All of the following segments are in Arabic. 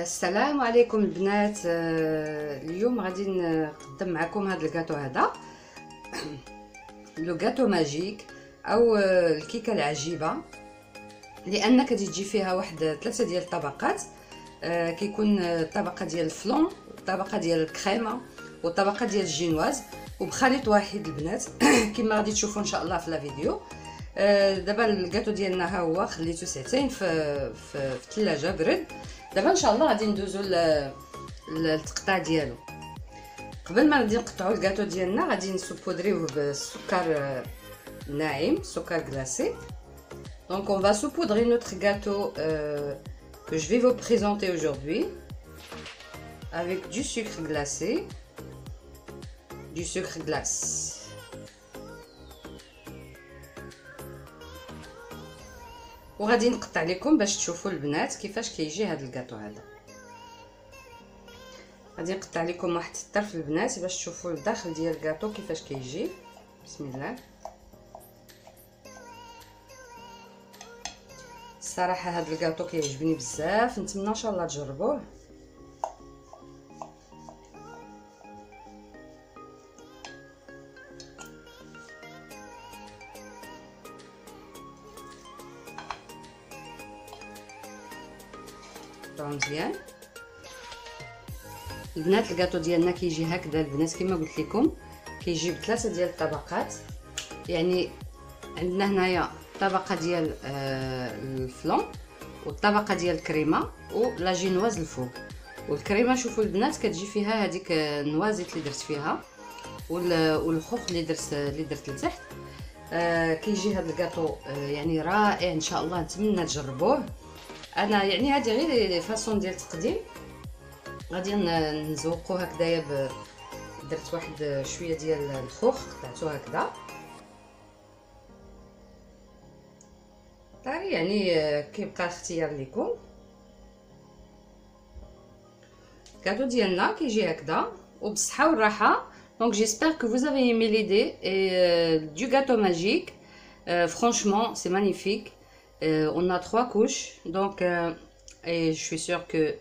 السلام عليكم البنات. اليوم غادي نقدم معكم هذا الكاطو هذا لو كاطو ماجيك او الكيكه العجيبه، لان كتجي فيها واحد 3 ديال الطبقات. كيكون الطبقه ديال الفلون والطبقه ديال الكريمه والطبقه ديال الجينواز وبخليط واحد البنات كما غادي تشوفوا ان شاء الله في لا فيديو. دابا الكاطو ديالنا ها هو خليته ساعتين في الثلاجه برد. دابا ان شاء الله غادي ندوزو للتقطاع ديالو. قبل ما غادي نقطعوا الكاطو ديالنا غادي نسوبودريوه بالسكر ناعم، سكر glacé. Donc on va saupoudrer notre gâteau que je vais vous présenter aujourd'hui avec du sucre glacé, du sucre glace. وغادي نقطع لكم باش تشوفوا البنات كيفاش كيجي هذا الكاطو هذا. غادي نقطع لكم واحد الطرف البنات باش تشوفوا الداخل ديال الكاطو كيفاش كيجي. بسم الله. الصراحه هذا الكاطو كيعجبني بزاف، نتمنى ان شاء الله تجربوه. مزيان البنات. الكاطو ديالنا كيجي هكذا البنات كما قلت لكم، كيجي ب3 ديال الطبقات. يعني عندنا هنايا طبقه ديال الفلون والطبقه ديال الكريمه ولا جينواز الفوق. والكريمه شوفوا البنات كتجي فيها هذيك النوازيت اللي درت فيها والخوخ اللي درت لتحت. كيجي هذا الكاطو يعني رائع ان شاء الله، نتمنى تجربوه. انا يعني هذه غير فاصون ديال التقديم، غادي نزوقو هكذايا. درت واحد شويه ديال الخوخ قطعتو هكذا طاري، يعني كيبقى اختيار لكم. الكادو ديالنا كيجي هكذا وبالصحه والراحه. Donc j'espère que vous avez aimé l'idée du gâteau magique. Franchement c'est magnifique. On a 3 couches, donc et je suis sûre que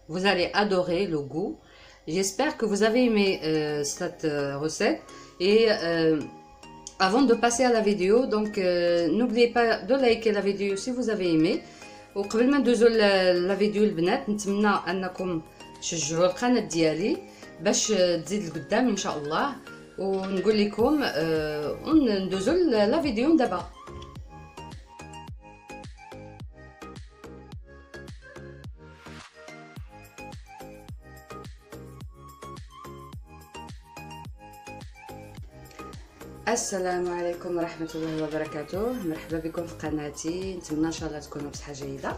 vous allez adorer le goût. J'espère que vous avez aimé cette recette. Et avant de passer à la vidéo, donc n'oubliez pas de liker la vidéo si vous avez aimé. وقبل ما ندوزو لا فيديو البنات، نتمنى انكم تشجعوا القناه ديالي باش تزيد لقدام ان شاء الله. ونقول لكم ندوزو لا فيديو دابا. السلام عليكم ورحمه الله وبركاته. مرحبا بكم في قناتي، نتمنى ان شاء الله تكونوا بصحه جيده.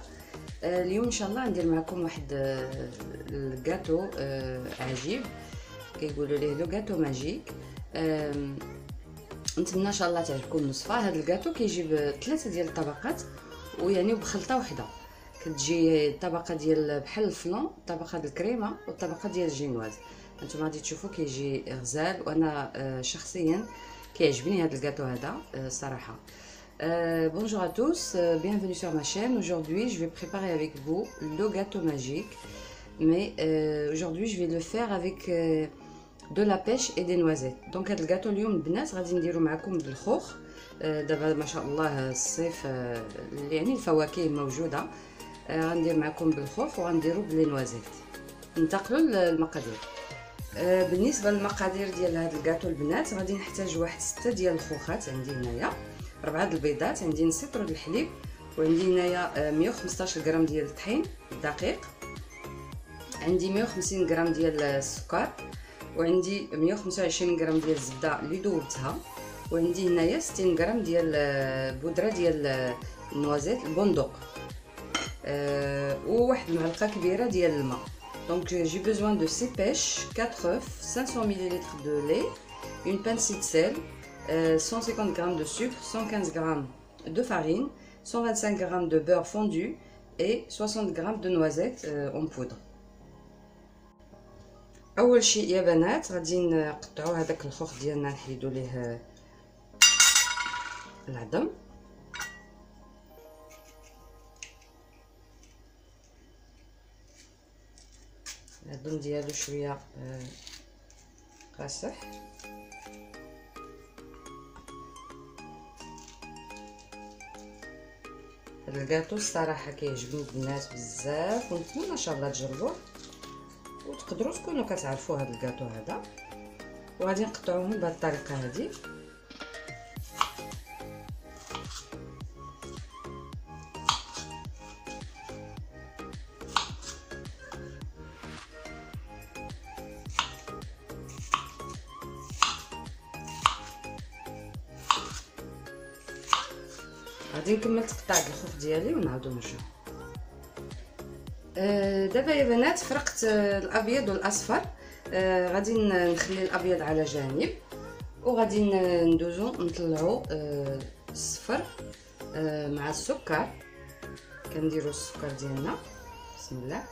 اليوم ان شاء الله ندير معكم واحد الكاطو عجيب كيقولوا ليه لو كاطو ماجيك. نتمنى ان شاء الله تعجبكم الوصفه. هذا الكاطو كيجي ب3 ديال الطبقات ويعني بخلطه واحده. كتجي طبقه ديال بحال الفلون، طبقه ديال الكريمه والطبقه ديال الجينواز. انتم غادي تشوفوا كيجي غزال، وانا شخصيا كيعجبني هذا الكاطو هذا صراحه. Bonjour à tous, bienvenue sur ma chaîne. Aujourd'hui je vais préparer avec vous le gâteau magique, mais aujourd'hui je vais le faire avec de la pêche et des noisettes. Donc هذا الكاطو اليوم البنات غادي نديرو معكم بالخوخ. دابا ما شاء الله الصيف يعني الفواكه موجوده. غندير معكم بالخوخ وغنديرو بلي نوازيت. ننتقلوا للمقادير. بالنسبه للمقادير ديال هذا الكاطو البنات غادي نحتاج واحد 6 ديال الخوخات، عندي هنايا 4 د البيضات، عندي نص لتر د الحليب، وعندي هنايا 115 غرام ديال الطحين الدقيق، عندي 150 غرام ديال السكر، وعندي 125 غرام ديال الزبده اللي ذوبتها، وعندي هنايا 60 غرام ديال بودره ديال النوازيت البندق، وواحد المعلقه كبيره ديال الماء. Donc j'ai besoin de 6 pêches, 4 œufs, 500 ml de lait, une pincée de sel, 150 g de sucre, 115 g de farine, 125 g de beurre fondu et 60 g de noisettes en poudre. اول شيء يا بنات غادي نقطعوا هذاك الخوخ ديالنا، نحيدوا ليه العظم. العظم ديالو شويه قاصح. هاد الكاطو الصراحه كيعجبني البنات بزاف، ونتمنى ان شاء الله تجربوه وتقدروا تكونوا كتعرفوا هاد الكاطو هذا. وغادي نقطعوهم بهاد الطريقه هادي. غادي نكمل تقطيع الخوخ ديالي ونعاودو نرجعو. دابا يا بنات فرقت الابيض والاصفر. غادي نخلي الابيض على جانب، وغادي ندوزو نطلعو الصفر مع السكر. كنديرو السكر ديالنا بسم الله،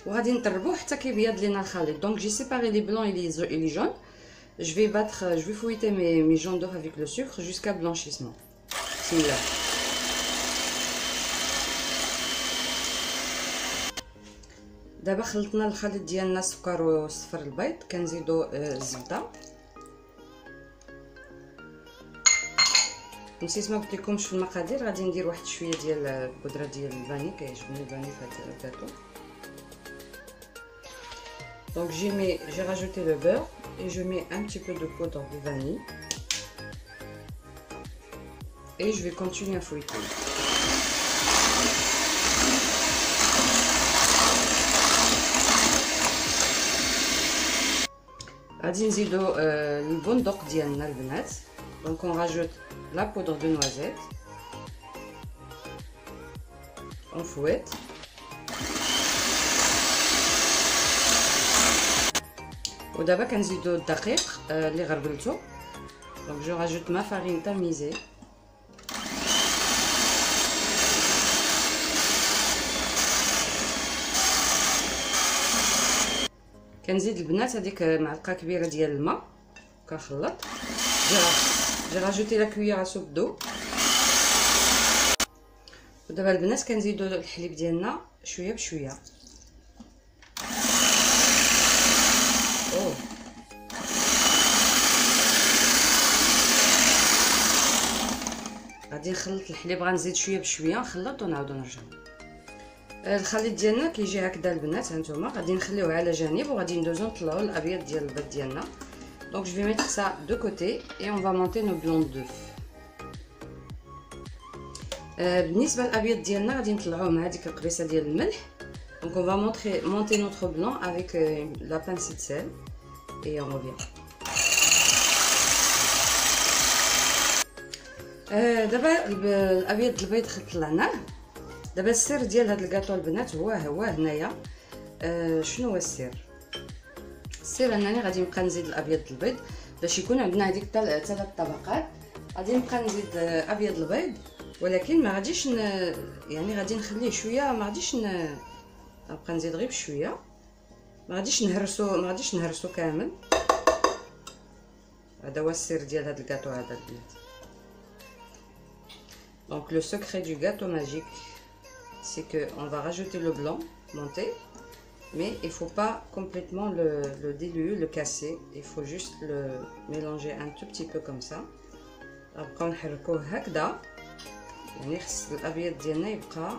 وغادي نطربوه حتى كيبيض لينا الخليط. دونك جي سيباري لي بلون et les jaunes. Je vais fouetter mes jaunes d'œufs avec le sucre jusqu'à blanchissement. بسم الله. دابا خلطنا الخليط ديالنا السكر والصفر البيض، كنزيدو الزبده. نسيت ما قلت لكمش في المقادير، غادي ندير واحد شويه ديال البودره ديال الفاني، كيعجبني الفاني في هذا الكاطو. Donc j'ai rajouté le beurre et je mets un petit peu de poudre de vanille et je vais continuer à fouetter. غادي نزيدو البندق ديالنا البنات. Donc on rajoute la poudre de noisette, on fouette. ودابا كنزيدو الدقيق اللي غربلته. دونك جو راجوت ما فارين تاميزي. كنزيد البنات هذيك معلقه كبيره ديال الماء كنخلط. جي راجوتي لا كويير ا سوب دو. ودابا البنات كنزيدو الحليب ديالنا شويه بشويه. غادي نخلط الحليب، غنزيد شويه بشويه نخلط ونعاودو نرجعو. الخليط ديالنا كيجي هكذا البنات، هانتوما غادي نخليوه على جانب وغادي ندوزو نطلعو الابيض ديال البيض ديالنا. دونك جو في ميتر سا دو كوتي اي اون فا مونتي نو بلون دوف. بالنسبه للابيض ديالنا غادي نطلعوه مع ديك القبيصه ديال الملح. دونك اون فا مونتي نوتر بلون افيك لا بانسي دو سيل اي اون ريفيان. دابا الابيض البيض طلعناه. دابا السر ديال هذا الكاطو البنات هو هنايا. شنو هو السر؟ السر انني غادي نبقى نزيد الابيض البيض باش يكون عندنا هذيك 3 طبقات. غادي نبقى نزيد ابيض البيض، ولكن ما غاديش يعني غادي نخليه شويه، ما غاديش نبقى نزيد غير بشويه، ما غاديش نهرسو كامل. هذا هو السر ديال هذا الكاطو هذا البنات. Donc le secret du gâteau magique, c'est que on va rajouter le blanc monté, mais il faut pas complètement le diluer, le casser. Il faut juste le mélanger un tout petit peu comme ça. نبقاو نحركوه هكذا، يعني خص الابيض ديالنا يبقى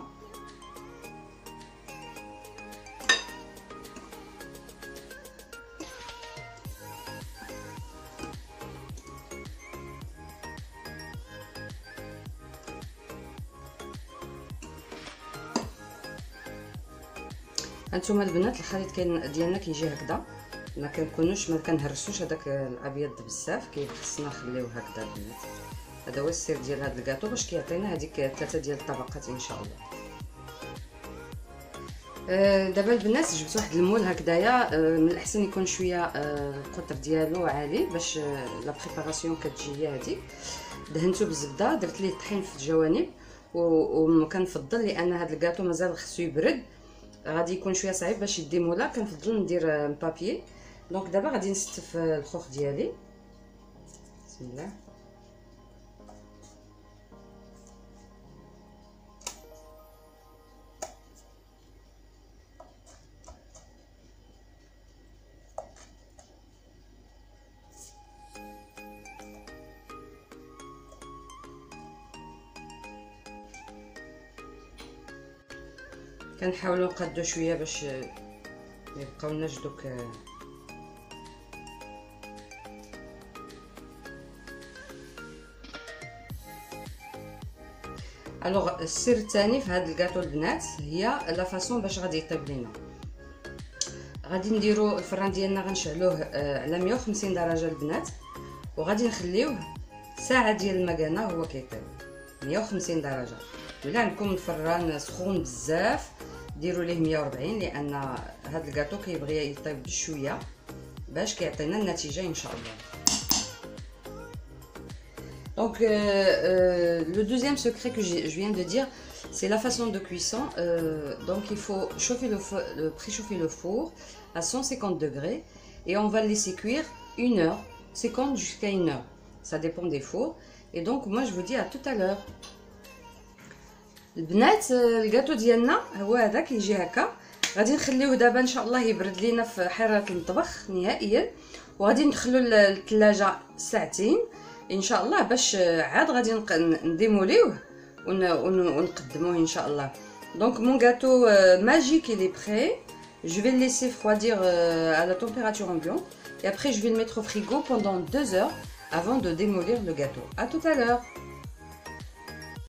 هانتوما البنات. الخليط ديالنا كيجي هكذا، ما كنهرسوش هذاك الابيض بزاف، خصنا نخليوه هكذا البنات. هذا هو السر ديال هذا الكاطو باش كيعطينا هذيك 3 ديال الطبقات ان شاء الله. دابا البنات جبت واحد المول هكذايا، من الاحسن يكون شويه القطر ديالو عالي باش لا بريباراسيون كتجي هذيك. دهنتو بالزبده، درت ليه الطحين في الجوانب، وكنفضل لان هذا الكاطو مازال خصو يبرد، غادي يكون شويه صعيب باش يدي مولا، كنفضل ندير بابي. دونك دابا غادي نستف الخوخ ديالي بسم الله. كنحاولوا نقادو شويه باش يبقاولناش دوك. الوغ السر الثاني في هذا الكاطو البنات هي لا فاصون باش غادي يطيب لينا. غادي نديرو الفران ديالنا غنشعلوه على 150 درجه البنات، وغادي نخليوه ساعه ديال المكانه هو كيطيب 150 درجه. ولا عندكم الفران سخون بزاف ديروا ليه 140، لان هذا الكاطو كيبغي يطيب بشويه باش كيعطينا النتيجه ان شاء الله. Donc le deuxième secret que je viens de dire, c'est la façon de cuisson. Donc il faut chauffer préchauffer le four à 150 degrés et on va le laisser cuire 1 heure, 50 jusqu'à 1 heure. Ça dépend des fours. Et donc moi je vous dis à tout à l'heure. البنات الكاطو ديالنا هو هذا كيجي هكا. غادي نخليوه دابا ان شاء الله يبرد لينا في حراره المطبخ نهائيا، وغادي ندخلو للثلاجه ساعتين ان شاء الله باش عاد غادي نديموليوه ونقدموه ان شاء الله. Donc mon gâteau magique il est prêt. Je vais le laisser refroidir à la température ambiante et après je vais le mettre au frigo pendant 2 heures avant de démolir le gâteau. À tout à l'heure.